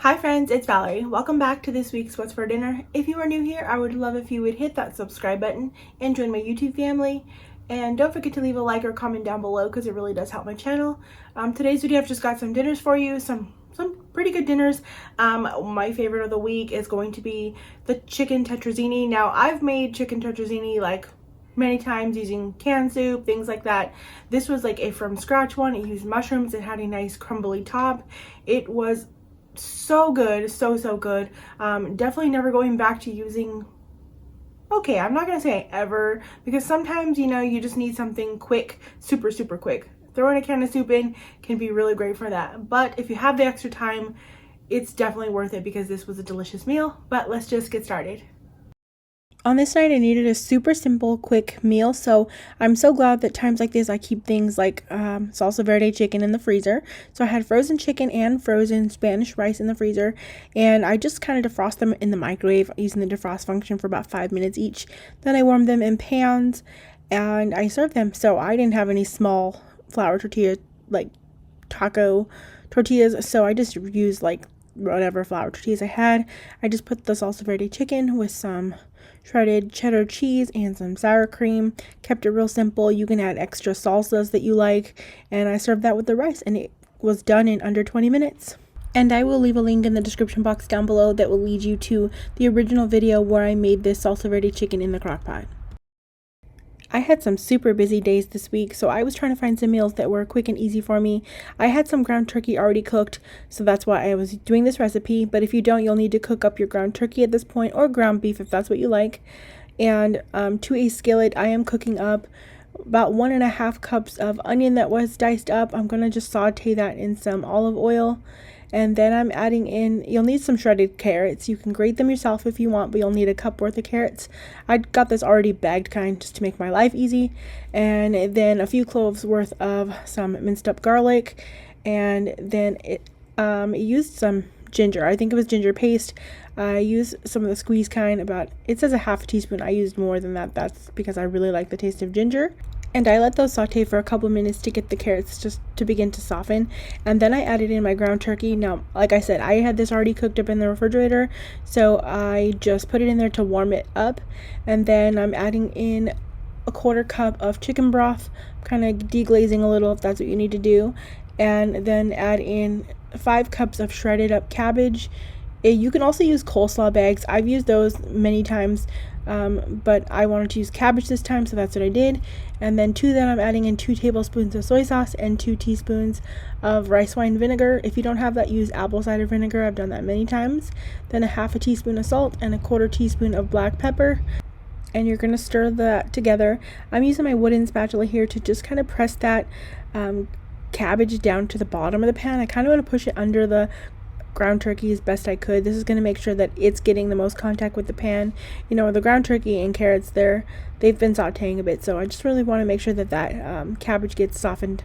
Hi friends, it's Valerie. Welcome back to this week's What's for Dinner. If you are new here, I would love if you would hit that subscribe button and join my YouTube family. And don't forget to leave a like or comment down below because it really does help my channel. Today's video, I've just got some dinners for you, some pretty good dinners. My favorite of the week is going to be the chicken tetrazzini. Now, I've made chicken tetrazzini like many times using canned soup, things like that. This was like a from scratch one. It used mushrooms. It had a nice crumbly top. It was so good, so good. Definitely never going back to using, okay, I'm not gonna say ever, because sometimes, you know, you just need something quick, super quick. Throwing a can of soup in can be really great for that, but if you have the extra time, it's definitely worth it because this was a delicious meal. But let's just get started. On this night, I needed a super simple, quick meal, so I'm so glad that times like this I keep things like Salsa Verde chicken in the freezer. So I had frozen chicken and frozen Spanish rice in the freezer, and I just kind of defrost them in the microwave using the defrost function for about 5 minutes each. Then I warmed them in pans, and I served them. So I didn't have any small flour tortilla, like taco tortillas, so I just used like whatever flour tortillas I had. I just put the Salsa Verde chicken with some shredded cheddar cheese and some sour cream. Kept it real simple. You can add extra salsas that you like, and I served that with the rice, and it was done in under 20 minutes. And I will leave a link in the description box down below that will lead you to the original video where I made this Salsa Verde chicken in the crock pot. I had some super busy days this week, so I was trying to find some meals that were quick and easy for me. I had some ground turkey already cooked, so that's why I was doing this recipe. But if you don't, you'll need to cook up your ground turkey at this point, or ground beef if that's what you like. And to a skillet, I am cooking up about 1.5 cups of onion that was diced up. I'm going to just saute that in some olive oil. And then I'm adding in, you'll need some shredded carrots. You can grate them yourself if you want, but you'll need a cup worth of carrots. I got this already bagged kind just to make my life easy. And then a few cloves worth of some minced up garlic. And then it used some ginger. I think it was ginger paste. I used some of the squeeze kind, it says a half a teaspoon. I used more than that. That's because I really like the taste of ginger. And I let those saute for a couple minutes to get the carrots just to begin to soften. And then I added in my ground turkey. Now, like I said, I had this already cooked up in the refrigerator, so I just put it in there to warm it up. And then I'm adding in a 1/4 cup of chicken broth, kind of deglazing a little if that's what you need to do. And then add in 5 cups of shredded up cabbage. You can also use coleslaw bags. I've used those many times, but I wanted to use cabbage this time, so that's what I did. And then to that, I'm adding in 2 tablespoons of soy sauce and 2 teaspoons of rice wine vinegar. If you don't have that, use apple cider vinegar. I've done that many times. Then a half a teaspoon of salt and a 1/4 teaspoon of black pepper. And you're going to stir that together. I'm using my wooden spatula here to just kind of press that cabbage down to the bottom of the pan. I kind of want to push it under the ground turkey as best I could. This is going to make sure that it's getting the most contact with the pan. You know, the ground turkey and carrots, they've been sauteing a bit, so I just really want to make sure that that cabbage gets softened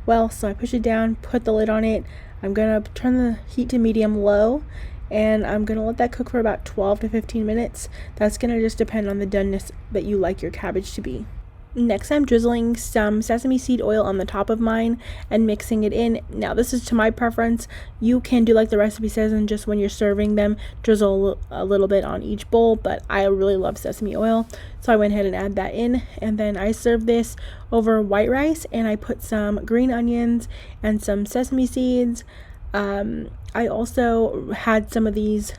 well. So I push it down, put the lid on it. I'm going to turn the heat to medium low, and I'm going to let that cook for about 12 to 15 minutes. That's going to just depend on the doneness that you like your cabbage to be. Next, I'm drizzling some sesame seed oil on the top of mine and mixing it in. Now, this is to my preference. You can do like the recipe says, and just when you're serving them, drizzle a little bit on each bowl, but I really love sesame oil, so I went ahead and add that in. And then I serve this over white rice, and I put some green onions and some sesame seeds. I also had some of these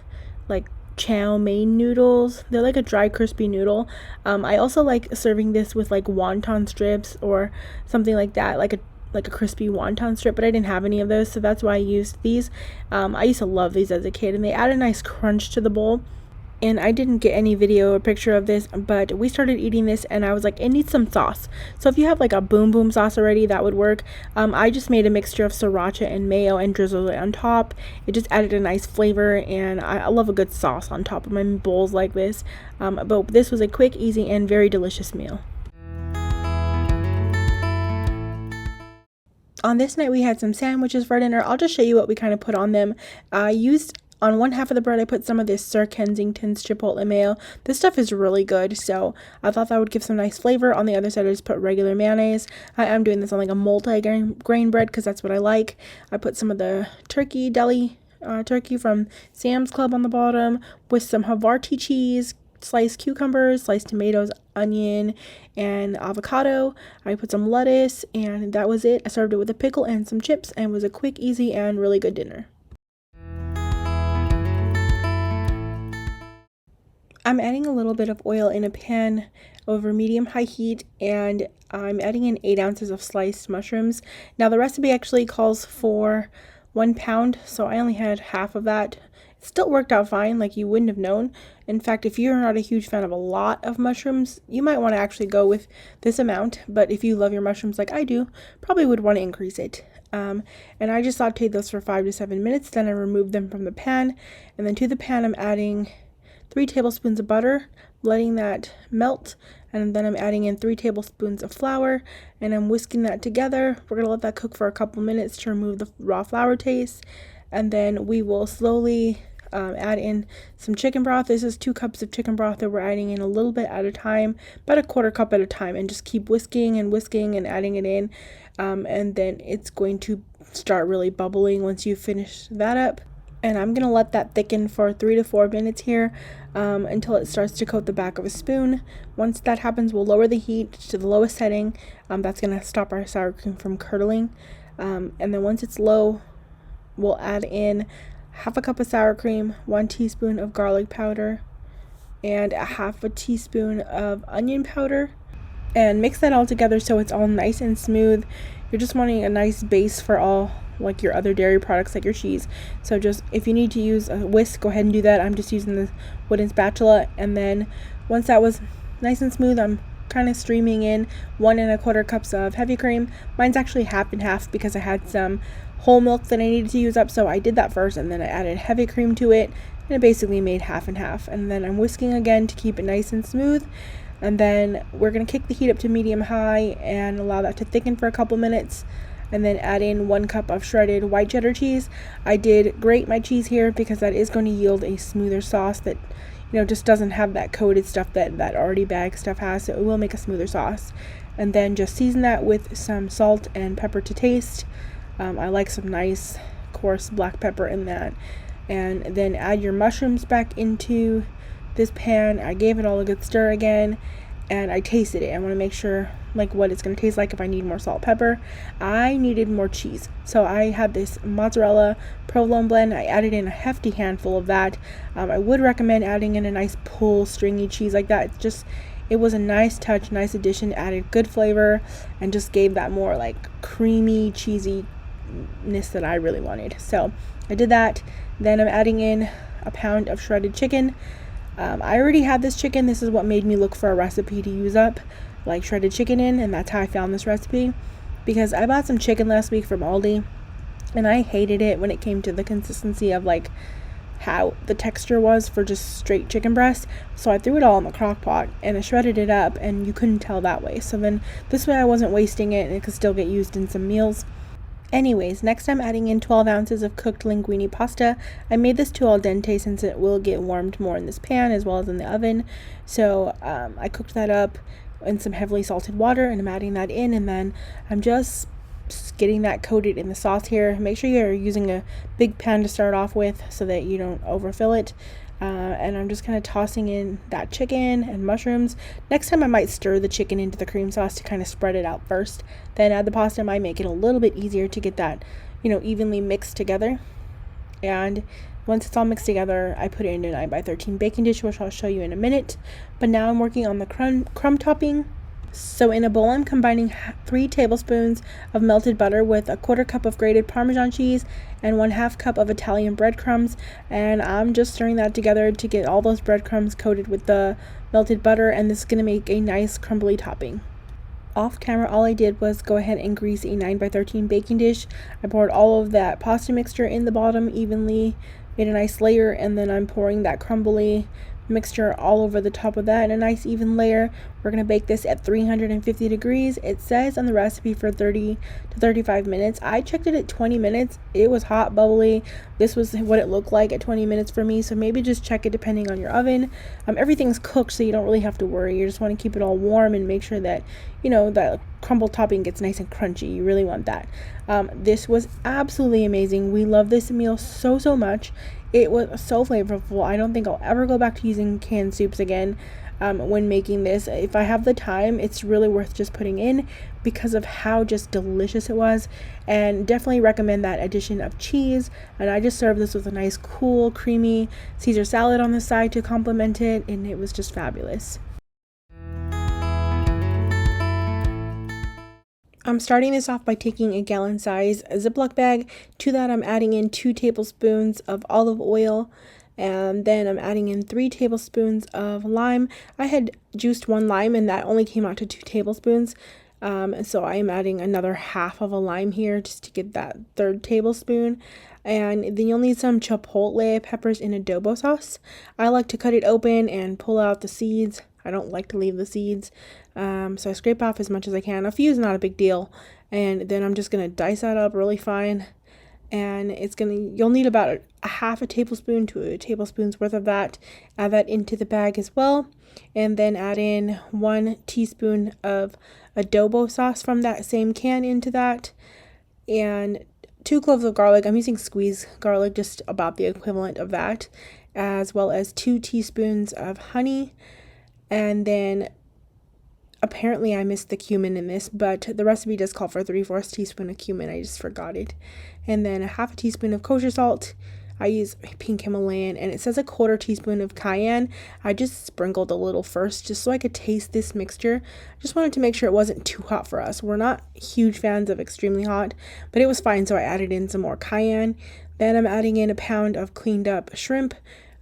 like chow mein noodles. They're like a dry crispy noodle. I also like serving this with like wonton strips or something like that, like a crispy wonton strip, but I didn't have any of those, so that's why I used these. I used to love these as a kid, and they add a nice crunch to the bowl. And I didn't get any video or picture of this, but we started eating this and I was like, it needs some sauce. So if you have like a boom boom sauce already, that would work. I just made a mixture of sriracha and mayo and drizzled it on top. It just added a nice flavor, and I love a good sauce on top of my bowls like this. But this was a quick, easy, and very delicious meal. On this night, we had some sandwiches for dinner. I'll just show you what we kind of put on them. I used On one half of the bread, I put some of this Sir Kensington's Chipotle mayo. This stuff is really good, so I thought that would give some nice flavor. On the other side, I just put regular mayonnaise. I am doing this on like a multi-grain bread because that's what I like. I put some of the turkey deli turkey from Sam's Club on the bottom with some Havarti cheese, sliced cucumbers, sliced tomatoes, onion, and avocado. I put some lettuce, and that was it. I served it with a pickle and some chips, and it was a quick, easy, and really good dinner. I'm adding a little bit of oil in a pan over medium-high heat, and I'm adding in 8 ounces of sliced mushrooms. Now the recipe actually calls for 1 pound, so I only had half of that. It still worked out fine, like you wouldn't have known. In fact, if you're not a huge fan of a lot of mushrooms, you might want to actually go with this amount, but if you love your mushrooms like I do, probably would want to increase it. And I just sauteed those for 5 to 7 minutes, then I removed them from the pan, and then to the pan I'm adding 3 tablespoons of butter, letting that melt, and then I'm adding in 3 tablespoons of flour, and I'm whisking that together. We're going to let that cook for a couple minutes to remove the raw flour taste, and then we will slowly add in some chicken broth. This is 2 cups of chicken broth that we're adding in a little bit at a time, about a quarter cup at a time, and just keep whisking and adding it in, and then it's going to start really bubbling once you finish that up. And I'm going to let that thicken for 3 to 4 minutes here until it starts to coat the back of a spoon. Once that happens, we'll lower the heat to the lowest setting. That's going to stop our sour cream from curdling. And then once it's low, we'll add in half a cup of sour cream, 1 teaspoon of garlic powder, and a half a teaspoon of onion powder. And mix that all together so it's all nice and smooth. You're just wanting a nice base for all like your other dairy products like your cheese. So just if you need to use a whisk, go ahead and do that. I'm just using the wooden spatula, and then once that was nice and smooth, I'm kind of streaming in 1 1/4 cups of heavy cream. Mine's actually half and half because I had some whole milk that I needed to use up, so I did that first and then I added heavy cream to it, and it basically made half and half. And then I'm whisking again to keep it nice and smooth. And then we're going to kick the heat up to medium high and allow that to thicken for a couple minutes, and then add in 1 cup of shredded white cheddar cheese. I did grate my cheese here because that is going to yield a smoother sauce that, just doesn't have that coated stuff that already bagged stuff has, so it will make a smoother sauce. And then just season that with some salt and pepper to taste. I like some nice coarse black pepper in that. And then add your mushrooms back into this pan. I gave it all a good stir again, and I tasted it. I want to make sure what it's going to taste like, if I need more salt, pepper. I needed more cheese, so I had this mozzarella provolone blend. I added in a hefty handful of that. I would recommend adding in a nice pull stringy cheese like that. It was a nice touch, nice addition, added good flavor, and just gave that more creamy cheesiness that I really wanted. So I did that. Then I'm adding in a pound of shredded chicken. I already had this chicken. This is what made me look for a recipe to use up shredded chicken in, and that's how I found this recipe, because I bought some chicken last week from Aldi and I hated it when it came to the consistency of how the texture was for just straight chicken breast. So I threw it all in the crock pot and I shredded it up, and you couldn't tell that way. So then this way I wasn't wasting it and it could still get used in some meals. Anyways, next I'm adding in 12 ounces of cooked linguine pasta. I made this to al dente since it will get warmed more in this pan as well as in the oven. So I cooked that up in some heavily salted water, and I'm adding that in, and then I'm just getting that coated in the sauce here. Make sure you're using a big pan to start off with so that you don't overfill it. And I'm just kind of tossing in that chicken and mushrooms. Next time I might stir the chicken into the cream sauce to kind of spread it out first, then add the pasta. I might make it a little bit easier to get that evenly mixed together. And once it's all mixed together, I put it in a 9x13 baking dish, which I'll show you in a minute. But now I'm working on the crumb topping. So in a bowl, I'm combining 3 tablespoons of melted butter with a 1/4 cup of grated Parmesan cheese and 1/2 cup of Italian breadcrumbs. And I'm just stirring that together to get all those breadcrumbs coated with the melted butter, and this is going to make a nice crumbly topping. Off camera, all I did was go ahead and grease a 9x13 baking dish. I poured all of that pasta mixture in the bottom evenly, made a nice layer, and then I'm pouring that crumbly mixture all over the top of that in a nice even layer. We're going to bake this at 350 degrees. It says on the recipe for 30 to 35 minutes. I checked it at 20 minutes. It was hot, bubbly. This was what it looked like at 20 minutes for me, so maybe just check it depending on your oven. Everything's cooked, so you don't really have to worry. You just want to keep it all warm and make sure that, you know, the crumble topping gets nice and crunchy. You really want that. This was absolutely amazing. We love this meal so much. It was so flavorful. I don't think I'll ever go back to using canned soups again when making this. If I have the time, it's really worth just putting in because of how just delicious it was, and definitely recommend that addition of cheese. And I just served this with a nice cool creamy Caesar salad on the side to complement it, and it was just fabulous. I'm starting this off by taking a gallon size Ziploc bag. To that I'm adding in 2 tablespoons of olive oil, and then I'm adding in 3 tablespoons of lime. I had juiced 1 lime and that only came out to 2 tablespoons. So I am adding another half of a lime here just to get that 3rd tablespoon. And then you'll need some chipotle peppers in adobo sauce. I like to cut it open and pull out the seeds. I don't like to leave the seeds. So I scrape off as much as I can. A few is not a big deal. And then I'm just going to dice that up really fine. And you'll need about a half a tablespoon to a tablespoon's worth of that. Add that into the bag as well. And then add in 1 teaspoon of adobo sauce from that same can into that. And 2 cloves of garlic. I'm using squeezed garlic, just about the equivalent of that. As well as 2 teaspoons of honey. And then apparently I missed the cumin in this, but the recipe does call for 3/4 teaspoon of cumin. I just forgot it. And then a half a teaspoon of kosher salt. I use pink Himalayan, and it says a 1/4 teaspoon of cayenne. I just sprinkled a little first just so I could taste this mixture. I just wanted to make sure it wasn't too hot for us. We're not huge fans of extremely hot, but it was fine, so I added in some more cayenne. Then I'm adding in a pound of cleaned up shrimp.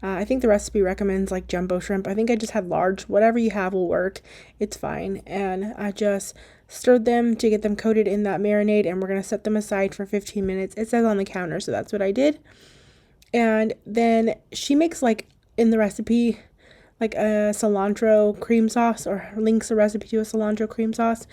I think the recipe recommends like jumbo shrimp. I think I just had large. Whatever you have will work. It's fine. And I just stirred them to get them coated in that marinade, and we're going to set them aside for 15 minutes. It says on the counter, so that's what I did. And then she makes, like, in the recipe, like a cilantro cream sauce, or links a recipe to a cilantro cream sauce.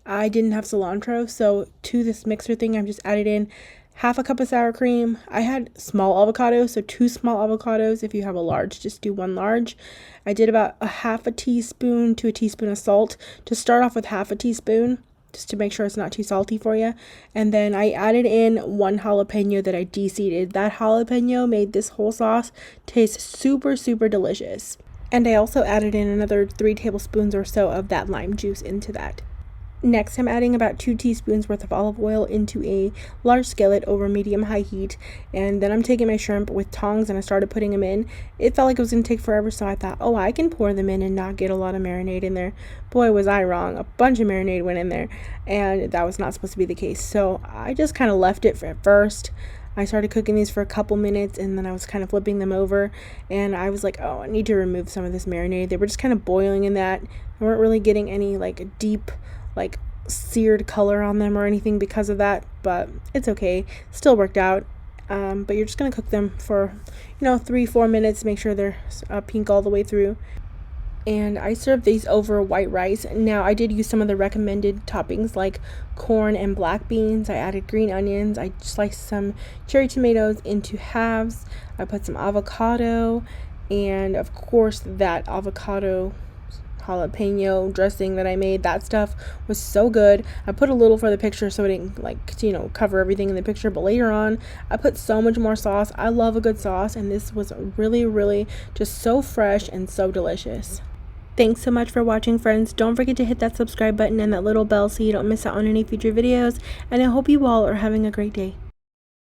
I didn't have cilantro, so to this mixer thing, I've just added in half a cup of sour cream. I had small avocados, so 2 small avocados. If you have a large, just do 1 large. I did about a half a teaspoon to a teaspoon of salt. To start off with half a teaspoon, just to make sure it's not too salty for you. And then I added in 1 jalapeno that I de-seeded. That jalapeno made this whole sauce taste super delicious. And I also added in another 3 tablespoons or so of that lime juice into that. Next, I'm adding about 2 teaspoons worth of olive oil into a large skillet over medium-high heat, and then I'm taking my shrimp with tongs and I started putting them in. It felt like it was going to take forever, so I thought, oh, I can pour them in and not get a lot of marinade in there. Boy, was I wrong. A bunch of marinade went in there, and that was not supposed to be the case, so I just kind of left it at first. I started cooking these for a couple minutes, and then I was kind of flipping them over, and I was like, oh, I need to remove some of this marinade. They were just kind of boiling in that. I weren't really getting any like deep, like seared color on them or anything because of that, but it's okay. Still worked out. But you're just gonna cook them for 3-4 minutes. Make sure they're pink all the way through. And I served these over white rice. Now, I did use some of the recommended toppings like corn and black beans. I added green onions. I sliced some cherry tomatoes into halves. I put some avocado, and of course that avocado jalapeno dressing that I made. That stuff was so good. I put a little for the picture so it didn't cover everything in the picture, but later on I put so much more sauce. I love a good sauce, and this was really just so fresh and so delicious. Thanks so much for watching, friends. Don't forget to hit that subscribe button and that little bell so you don't miss out on any future videos, and I hope you all are having a great day.